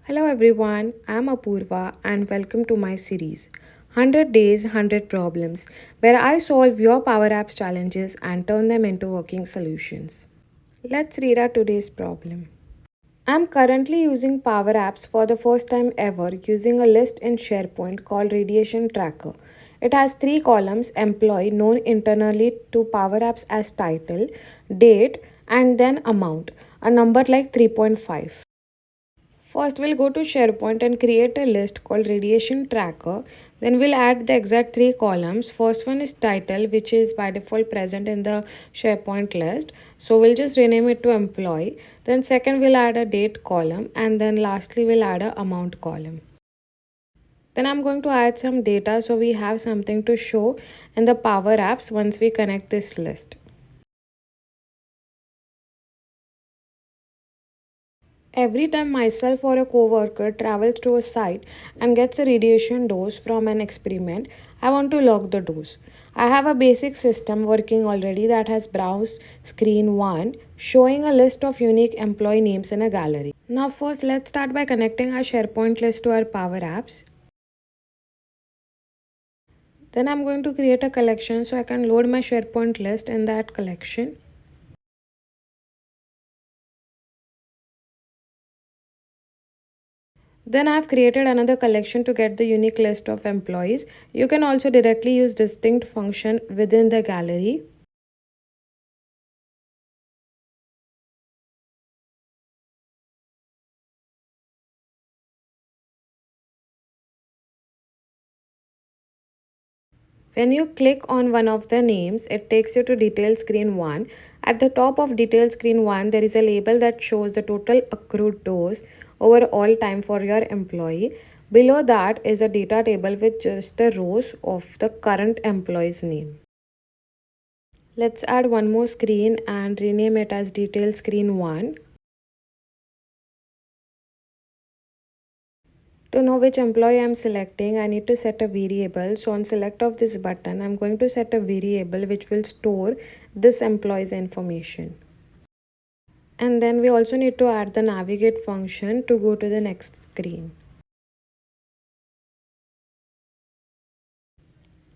Hello everyone, I'm Apurva and welcome to my series 100 Days, 100 Problems, where I solve your Power Apps challenges and turn them into working solutions. Let's read our today's problem. I'm currently using Power Apps for the first time ever using a list in SharePoint called Radiation Tracker. It has three columns: employee, known internally to Power Apps as title, date, and then amount, a number like 3.5. First, we'll go to SharePoint and create a list called Radiation Tracker. Then we'll add the exact three columns. First one is title, which is by default present in the SharePoint list. So we'll just rename it to employee. Then second, we'll add a date column. And then lastly, we'll add a amount column. Then I'm going to add some data so we have something to show in the Power Apps once we connect this list. Every time myself or a coworker travels to a site and gets a radiation dose from an experiment, I want to log the dose. I have a basic system working already that has browse screen 1 showing a list of unique employee names in a gallery. Now first let's start by connecting our SharePoint list to our Power Apps. Then I'm going to create a collection so I can load my SharePoint list in that collection. Then I've created another collection to get the unique list of employees. You can also directly use distinct function within the gallery. When you click on one of the names, it takes you to detail screen 1. At the top of detail screen 1, there is a label that shows the total accrued dose over all time for your employee. Below that is a data table with just the rows of the current employee's name. Let's add one more screen and rename it as detail screen 1. To know which employee I'm selecting, I need to set a variable. So on select of this button, I'm going to set a variable which will store this employee's information. And then we also need to add the navigate function to go to the next screen.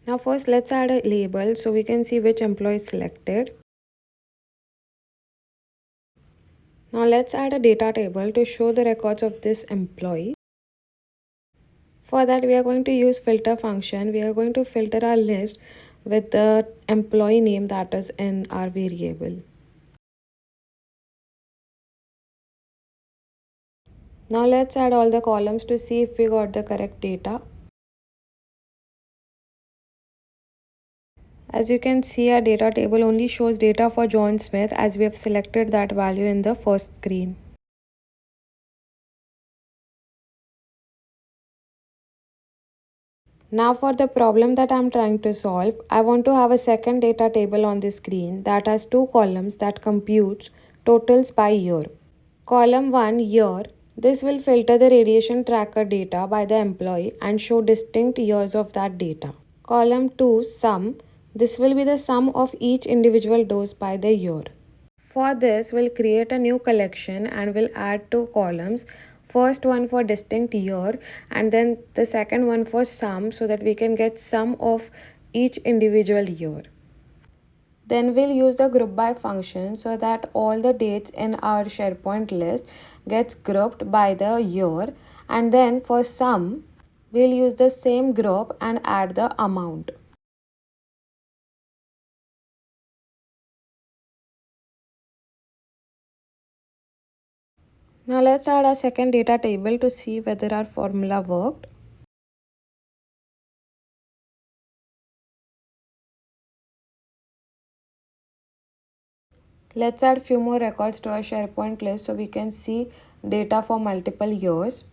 Now first let's add a label so we can see which employee is selected. Now let's add a data table to show the records of this employee. For that, we are going to use filter function. We are going to filter our list with the employee name that is in our variable. Now let's add all the columns to see if we got the correct data. As you can see, our data table only shows data for John Smith as we have selected that value in the first screen. Now for the problem that I'm trying to solve, I want to have a second data table on the screen that has two columns that computes totals by year. Column 1 year. This will filter the radiation tracker data by the employee and show distinct years of that data. Column 2 sum. This will be the sum of each individual dose by the year. For this, we'll create a new collection and we'll add two columns. First one for distinct year and then the second one for sum so that we can get sum of each individual year. Then we'll use the group by function so that all the dates in our SharePoint list gets grouped by the year, and then for sum we'll use the same group and add the amount. Now let's add a second data table to see whether our formula worked. Let's add few more records to our SharePoint list so we can see data for multiple years.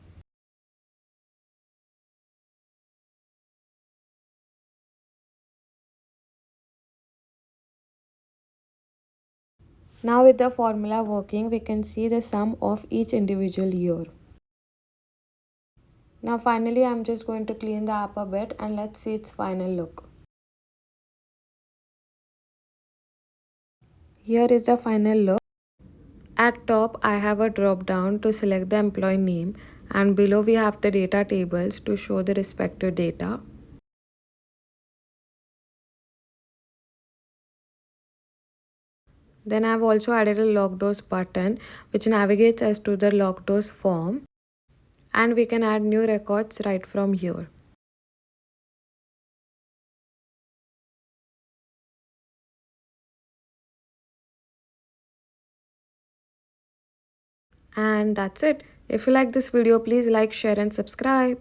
Now with the formula working, we can see the sum of each individual year. Now finally, I'm just going to clean the app a bit and let's see its final look. Here is the final look. At top, I have a drop down to select the employee name, and below we have the data tables to show the respective data. Then I've also added a log dose button which navigates us to the log dose form, and we can add new records right from here. And that's it. If you like this video, please like, share and subscribe.